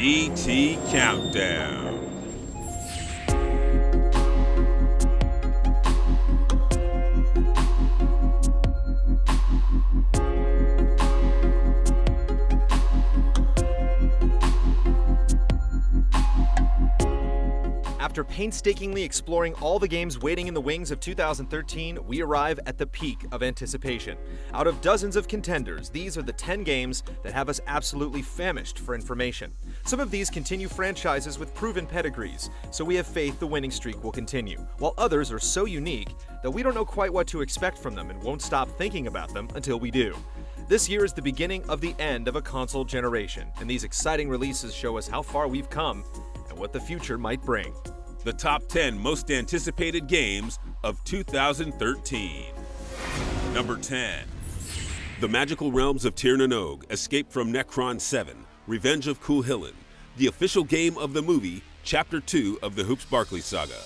GT Countdown. After painstakingly exploring all the games waiting in the wings of 2013, we arrive at the peak of anticipation. Out of dozens of contenders, these are the 10 games that have us absolutely famished for information. Some of these continue franchises with proven pedigrees, so we have faith the winning streak will continue, while others are so unique that we don't know quite what to expect from them and won't stop thinking about them until we do. This year is the beginning of the end of a console generation, and these exciting releases show us how far we've come and what the future might bring. The top 10 most anticipated games of 2013. Number 10. The Magical Realms of Tir na Nog, Escape from Necron 7, Revenge of Cuchulainn, the official game of the movie, Chapter 2 of the Hoops Barkley saga.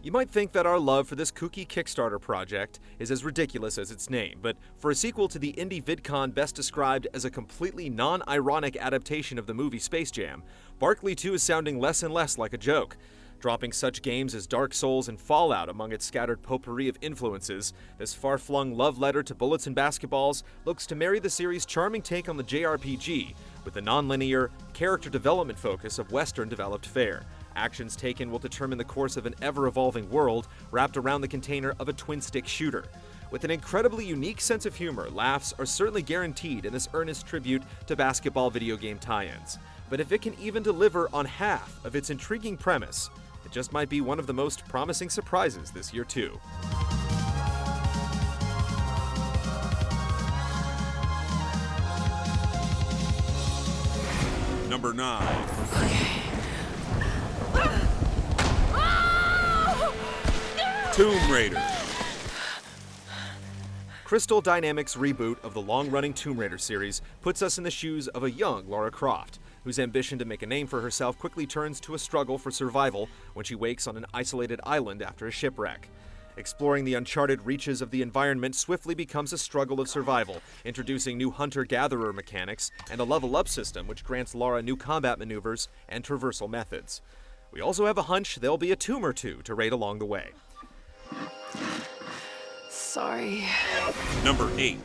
You might think that our love for this kooky Kickstarter project is as ridiculous as its name, but for a sequel to the indie VidCon best described as a completely non-ironic adaptation of the movie Space Jam, Barkley 2 is sounding less and less like a joke. Dropping such games as Dark Souls and Fallout among its scattered potpourri of influences, this far-flung love letter to bullets and basketballs looks to marry the series' charming take on the JRPG with the non-linear, character development focus of Western-developed fare. Actions taken will determine the course of an ever-evolving world wrapped around the container of a twin-stick shooter. With an incredibly unique sense of humor, laughs are certainly guaranteed in this earnest tribute to basketball video game tie-ins. But if it can even deliver on half of its intriguing premise, it just might be one of the most promising surprises this year too. Number 9. Tomb Raider. Crystal Dynamics' reboot of the long-running Tomb Raider series puts us in the shoes of a young Lara Croft, whose ambition to make a name for herself quickly turns to a struggle for survival when she wakes on an isolated island after a shipwreck. Exploring the uncharted reaches of the environment swiftly becomes a struggle of survival, introducing new hunter-gatherer mechanics and a level-up system which grants Lara new combat maneuvers and traversal methods. We also have a hunch there'll be a tomb or two to raid along the way. Sorry. Number 8.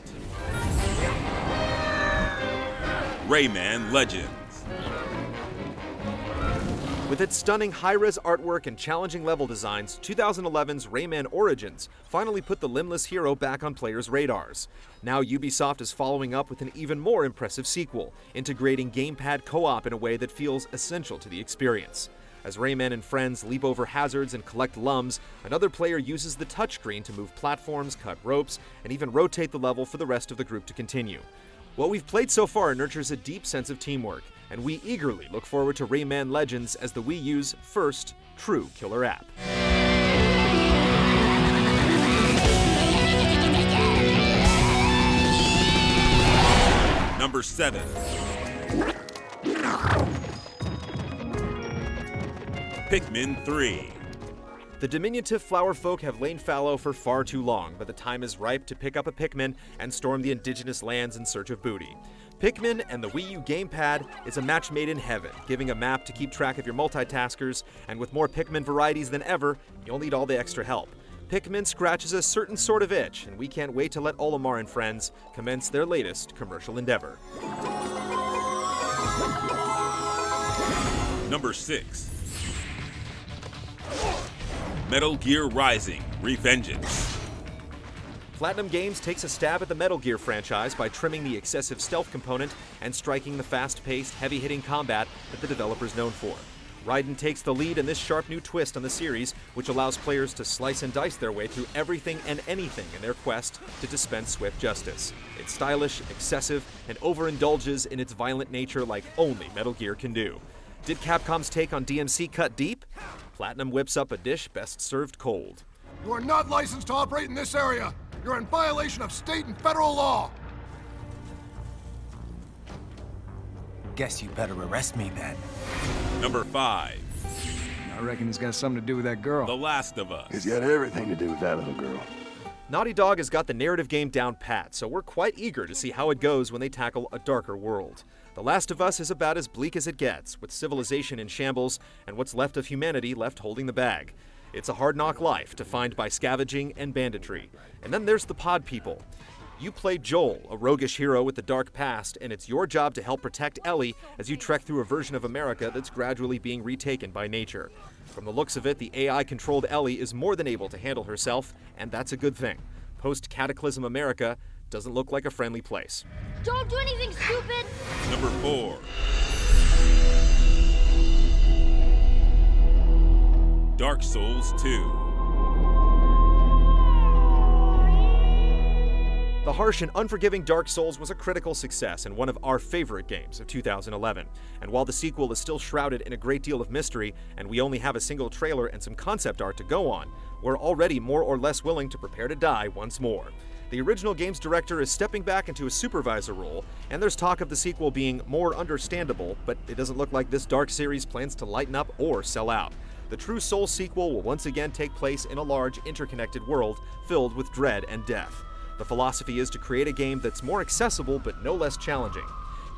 Rayman Legends. With its stunning high-res artwork and challenging level designs, 2011's Rayman Origins finally put the limbless hero back on players' radars. Now Ubisoft is following up with an even more impressive sequel, integrating gamepad co-op in a way that feels essential to the experience. As Rayman and friends leap over hazards and collect lums, another player uses the touchscreen to move platforms, cut ropes, and even rotate the level for the rest of the group to continue. What we've played so far nurtures a deep sense of teamwork, and we eagerly look forward to Rayman Legends as the Wii U's first true killer app. Number 7. Pikmin 3. The diminutive flower folk have lain fallow for far too long, but the time is ripe to pick up a Pikmin and storm the indigenous lands in search of booty. Pikmin and the Wii U gamepad is a match made in heaven, giving a map to keep track of your multitaskers, and with more Pikmin varieties than ever, you'll need all the extra help. Pikmin scratches a certain sort of itch, and we can't wait to let Olimar and friends commence their latest commercial endeavor. Number 6. Metal Gear Rising: Revengeance. Platinum Games takes a stab at the Metal Gear franchise by trimming the excessive stealth component and striking the fast-paced, heavy-hitting combat that the developer's known for. Raiden takes the lead in this sharp new twist on the series, which allows players to slice and dice their way through everything and anything in their quest to dispense swift justice. It's stylish, excessive, and overindulges in its violent nature like only Metal Gear can do. Did Capcom's take on DMC cut deep? Platinum whips up a dish best served cold. You are not licensed to operate in this area. You're in violation of state and federal law. Guess you better arrest me then. Number 5. I reckon it's got something to do with that girl. The Last of Us. It's got everything to do with that little girl. Naughty Dog has got the narrative game down pat, so we're quite eager to see how it goes when they tackle a darker world. The Last of Us is about as bleak as it gets, with civilization in shambles and what's left of humanity left holding the bag. It's a hard-knock life defined by scavenging and banditry. And then there's the pod people. You play Joel, a roguish hero with a dark past, and it's your job to help protect Ellie as you trek through a version of America that's gradually being retaken by nature. From the looks of it, the AI-controlled Ellie is more than able to handle herself, and that's a good thing. Post-Cataclysm America doesn't look like a friendly place. Don't do anything stupid! Number 4. Dark Souls 2. The harsh and unforgiving Dark Souls was a critical success and one of our favorite games of 2011. And while the sequel is still shrouded in a great deal of mystery, and we only have a single trailer and some concept art to go on, we're already more or less willing to prepare to die once more. The original game's director is stepping back into a supervisor role, and there's talk of the sequel being more understandable, but it doesn't look like this Dark series plans to lighten up or sell out. The true Souls sequel will once again take place in a large, interconnected world filled with dread and death. The philosophy is to create a game that's more accessible but no less challenging.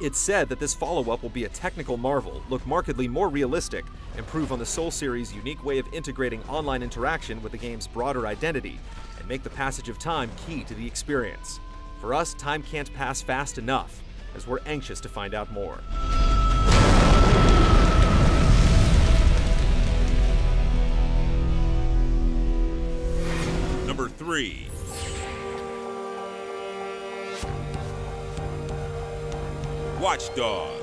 It's said that this follow-up will be a technical marvel, look markedly more realistic, improve on the Souls series' unique way of integrating online interaction with the game's broader identity, and make the passage of time key to the experience. For us, time can't pass fast enough, as we're anxious to find out more. Number 3. Watch Dogs.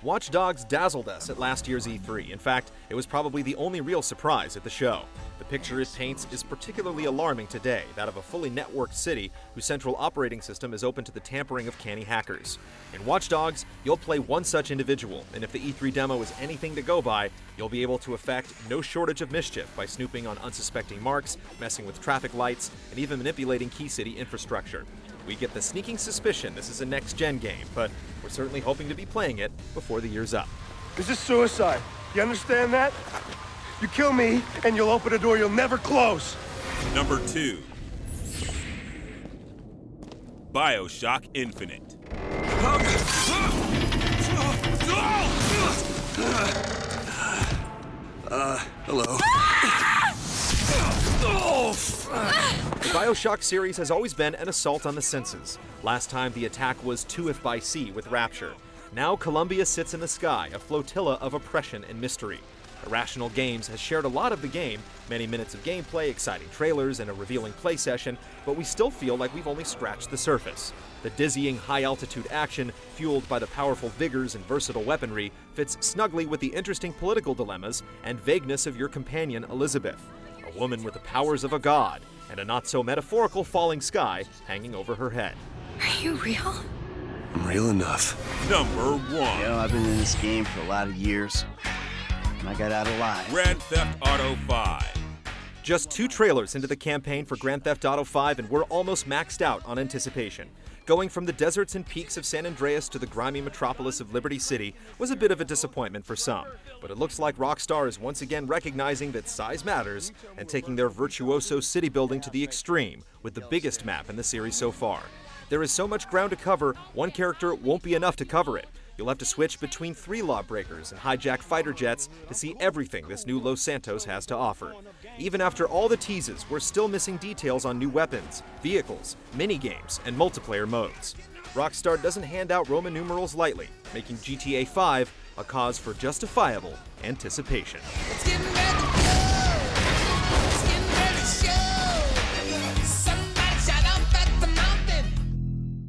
Watch Dogs dazzled us at last year's E3. In fact, it was probably the only real surprise at the show. The picture it paints is particularly alarming today, that of a fully networked city whose central operating system is open to the tampering of canny hackers. In Watch Dogs, you'll play one such individual, and if the E3 demo is anything to go by, you'll be able to effect no shortage of mischief by snooping on unsuspecting marks, messing with traffic lights, and even manipulating key city infrastructure. We get the sneaking suspicion this is a next-gen game, but we're certainly hoping to be playing it before the year's up. This is suicide. You understand that? You kill me, and you'll open a door you'll never close. Number 2. BioShock Infinite. Hello. The BioShock series has always been an assault on the senses. Last time the attack was 2th by Sea with Rapture. Now Columbia sits in the sky, a flotilla of oppression and mystery. Irrational Games has shared a lot of the game, many minutes of gameplay, exciting trailers, and a revealing play session, but we still feel like we've only scratched the surface. The dizzying high-altitude action, fueled by the powerful vigors and versatile weaponry, fits snugly with the interesting political dilemmas and vagueness of your companion Elizabeth, a woman with the powers of a god, and a not-so-metaphorical falling sky hanging over her head. Are you real? I'm real enough. Number 1. I've been in this game for a lot of years, and I got out alive. Grand Theft Auto 5. Just 2 trailers into the campaign for Grand Theft Auto 5 and we're almost maxed out on anticipation. Going from the deserts and peaks of San Andreas to the grimy metropolis of Liberty City was a bit of a disappointment for some, but it looks like Rockstar is once again recognizing that size matters and taking their virtuoso city building to the extreme with the biggest map in the series so far. There is so much ground to cover, one character won't be enough to cover it. You'll have to switch between 3 lawbreakers and hijack fighter jets to see everything this new Los Santos has to offer. Even after all the teases, we're still missing details on new weapons, vehicles, minigames, and multiplayer modes. Rockstar doesn't hand out Roman numerals lightly, making GTA 5 a cause for justifiable anticipation. It's getting ready to go.